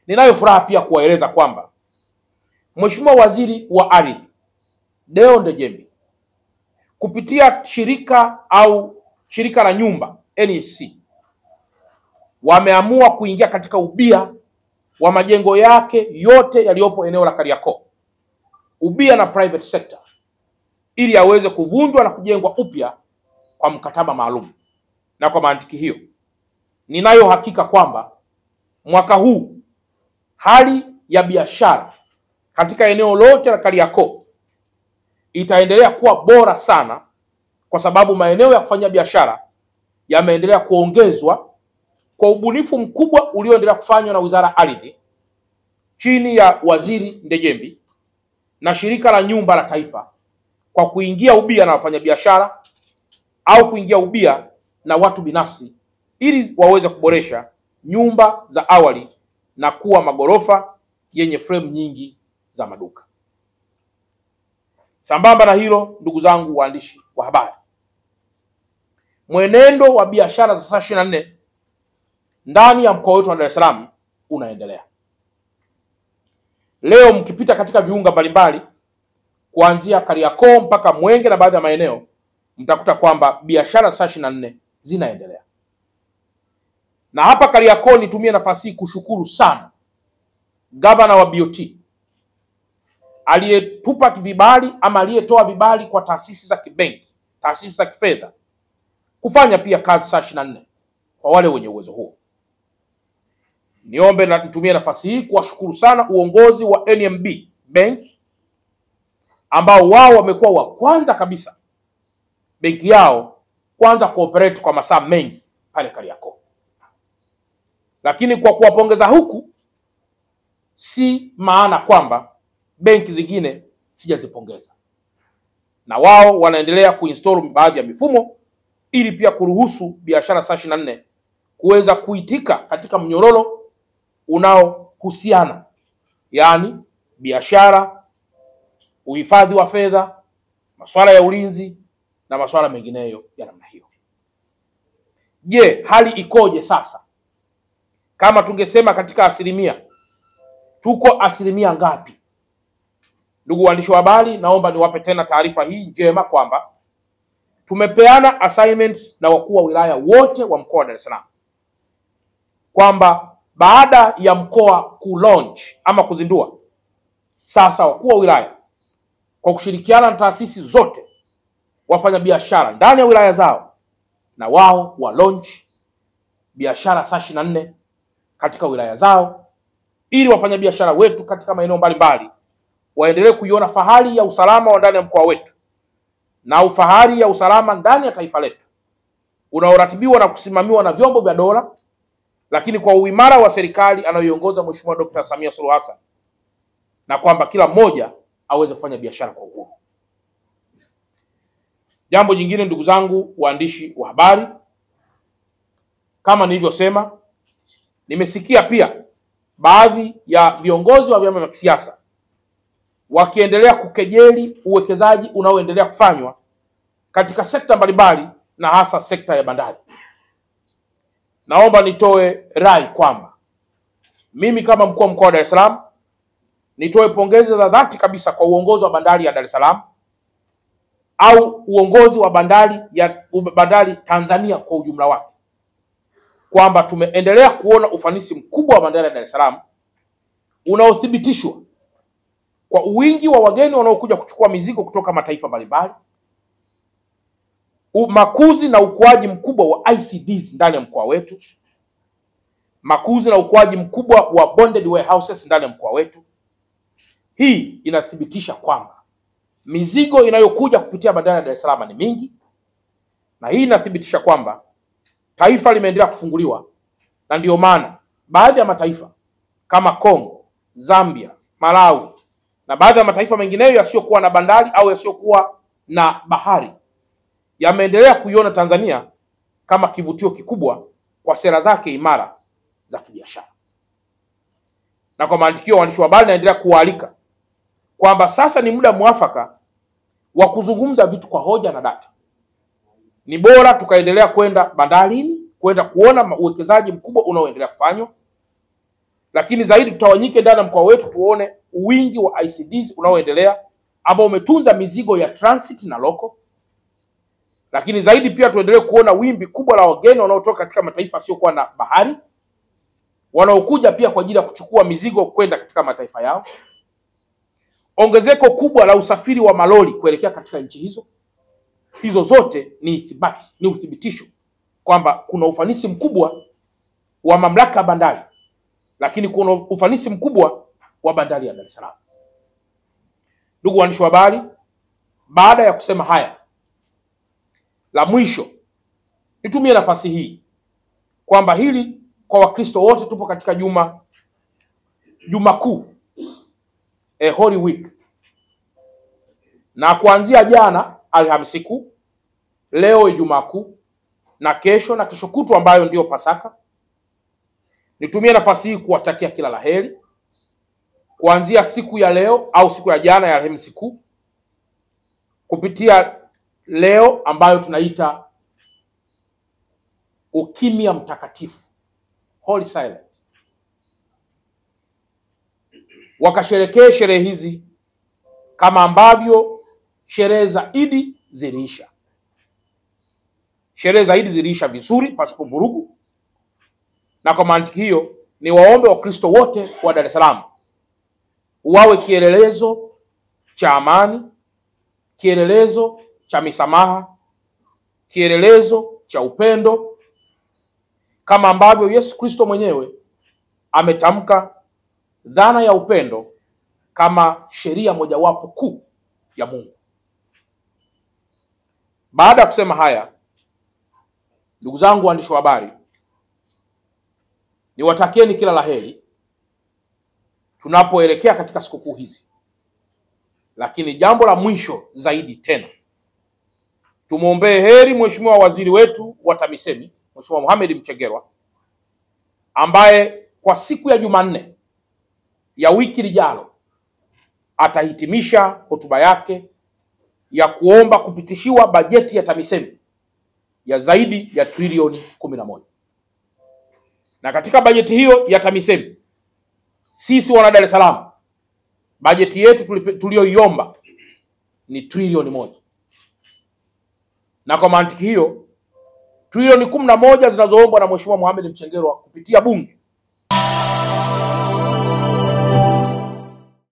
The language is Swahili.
Ninayo furaha pia kuwaeleza kwamba Mheshimiwa Waziri wa Ardhi Deo Ndejembi kupitia shirika la nyumba NHC wameamua kuingia katika ubia wa majengo yake yote yaliyopo eneo la Kariakoo, ubia na private sector, ili aweze kuvunjwa na kujengwa upya kwa mkataba maalum. Na kwa mantiki hiyo, ninayo hakika kwamba mwaka huu hali ya biashara katika eneo lote la Kariakoo itaendelea kuwa bora sana, kwa sababu maeneo ya kufanya biashara yameendelea kuongezwa kwa ubunifu mkubwa ulioendelea kufanywa na Wizara ya Ardhi chini ya Waziri Ndejembi na Shirika la Nyumba la Taifa, kwa kuingia ubia na wafanyabiashara au kuingia ubia na watu binafsi ili waweze kuboresha nyumba za awali na kuwa magorofa yenye frame nyingi za maduka. Sambamba na hilo, ndugu zangu waandishi wa habari, mwenendo wa biashara za saa 24 ndani ya mkoa wetu wa Dar es Salaam unaendelea. Leo mkipita katika viunga mbalimbali kuanzia Kariakoo mpaka Mwenge na baadhi ya maeneo, mtakuta kwamba biashara saa 24 zinaendelea. Na hapa Kariakoo nitumie nafasi hii kushukuru sana Gavana wa BOT aliyetupa vibali ama aliyetoa vibali kwa taasisi za kibenki, taasisi za kifedha kufanya pia kazi saa 24 kwa wale wenye uwezo huo. Niombe na nitumie nafasi hii kuwashukuru sana uongozi wa NMB Bank, ambao wao wamekuwa wa kwanza kabisa benki yao kwanza cooperate kwa masaa mengi pale Kariakoo. Lakini kwa kuwapongeza huku si maana kwamba benki zingine sijazipongeza, na wao wanaendelea kuinstall baadhi ya mifumo ili pia kuruhusu biashara saa 24 kuweza kuitika katika mnyororo unaohusiana, yaani biashara, uhifadhi wa fedha, masuala ya ulinzi na masuala mengineyo ya namna hiyo. Je, hali ikoje sasa? Kama tungesema katika asilimia, tuko asilimia ngapi? Ndugu waandishi wa habari, naomba niwape tena taarifa hii njema kwamba tumepeana assignments na wakuu wa wilaya wote wa mkoa wa Dar es Salaam kwamba baada ya mkoa kulaunch ama kuzindua, sasa wakuu wa wilaya kwa kushirikiana na taasisi zote, wafanya biashara ndani ya wilaya zao, na wao wa launch biashara saa 24 katika wilaya zao, ili wafanya biashara wetu katika maeneo mbalimbali waendelee kuiona fahari ya usalama wa ndani ya mkoa wetu na ufahari ya usalama ndani ya taifa letu unaoratibiwa na kusimamiwa na vyombo vya dola, lakini kwa uimara wa serikali anayoiongoza Mheshimiwa Dr. Samia Suluhu Hassan, na kwamba kila mmoja aweze kufanya biashara kwa uhuru. Jambo jingine, ndugu zangu waandishi wa habari, kama nilivyosema, nimesikia pia baadhi ya viongozi wa vyama vya kisiasa wakiendelea kukejeli uwekezaji unaoendelea kufanywa katika sekta mbalimbali na hasa sekta ya bandari. Naomba nitoe rai kwamba mimi kama mkuu wa mkoa wa Dar es Salaam nitoe pongezi za dhati kabisa kwa uongozi wa bandari ya Dar es Salaam au uongozi wa bandari Tanzania kwa ujumla wake, kwamba tumeendelea kuona ufanisi mkubwa wa bandari ya Dar es Salaam unaothibitishwa kwa wingi wa wageni wanaokuja kuchukua mizigo kutoka mataifa mbalimbali, makuzi na ukuaji mkubwa wa ICDs ndani ya mkoa wetu, makuzi na ukuaji mkubwa wa bonded warehouses ndani ya mkoa wetu. Hii inathibitisha kwamba mizigo inayokuja kupitia bandari ya Dar es Salaam ni mingi, na hii inathibitisha kwamba taifa limeendelea kufunguliwa, na ndio maana baadhi ya mataifa kama Kongo, Zambia, Malawi na baadhi ya mataifa mengineyo yasiyokuwa na bandari au yasiyokuwa na bahari yameendelea kuiona Tanzania kama kivutio kikubwa kwa sera zake imara za kibiashara. Na kwa mantikio, waandishi wa habari, naendelea kuwaalika kwamba sasa ni muda mwafaka wa kuzungumza vitu kwa hoja na data. Ni bora tukaendelea kwenda bandarini, kwenda kuona uwekezaji mkubwa unaoendelea kufanywa, lakini zaidi tutawanyike ndani ya mkoa wetu tuone wingi wa ICDs unaoendelea ambao umetunza mizigo ya transit na loko, lakini zaidi pia tuendelee kuona wimbi kubwa la wageni wanaotoka katika mataifa yasiyokuwa na bahari wanaokuja pia kwa ajili ya kuchukua mizigo kwenda katika mataifa yao. Ongezeko kubwa la usafiri wa malori kuelekea katika nchi hizo. Hizo zote ni ithibati, ni uthibitisho kwamba kuna ufanisi mkubwa wa mamlaka ya bandari, lakini kuna ufanisi mkubwa wa bandari ya Dar es Salaam. Ndugu waandishi wa habari, baada ya kusema haya, la mwisho nitumie nafasi hii kwamba hili kwa Wakristo wote tupo katika juma kuu, Holy Week, na kuanzia jana Alhamisi Kuu, leo Ijumaa Kuu, na kesho na kesho kutwa ambayo ndio Pasaka. Nitumie nafasi hii kuwatakia kila laheri kuanzia siku ya leo au siku ya jana ya Alhamisi Kuu kupitia leo ambayo tunaita ukimya mtakatifu, Holy Silent. Wakasherekee sherehe hizi kama ambavyo sherehe za Idi ziliisha. Sherehe za Idi ziliisha vizuri pasipo vurugu, na kwa mantiki hiyo ni waombe Wakristo wote wa Dar es Salaam wawe kielelezo cha amani, kielelezo cha misamaha, kielelezo cha upendo, kama ambavyo Yesu Kristo mwenyewe ametamka dhana ya upendo kama sheria mojawapo kuu ya Mungu. Baada ya kusema haya, ndugu zangu waandishi wa habari, niwatakieni kila laheri tunapoelekea katika sikukuu hizi. Lakini jambo la mwisho zaidi tena, tumuombee heri Mheshimiwa Waziri wetu wa TAMISEMI, Mheshimiwa Mohamed Mchengerwa, ambaye kwa siku ya Jumanne ya wiki lijalo atahitimisha hotuba yake ya kuomba kupitishiwa bajeti ya TAMISEMI ya zaidi ya trilioni 11. Na katika bajeti hiyo ya TAMISEMI, sisi wana Dar es Salaam, bajeti yetu tulioiomba ni trilioni 1. Na kwa mantiki hiyo, trilioni 11 zinazoombwa na Mheshimiwa Mohamed Mchengerwa kupitia bunge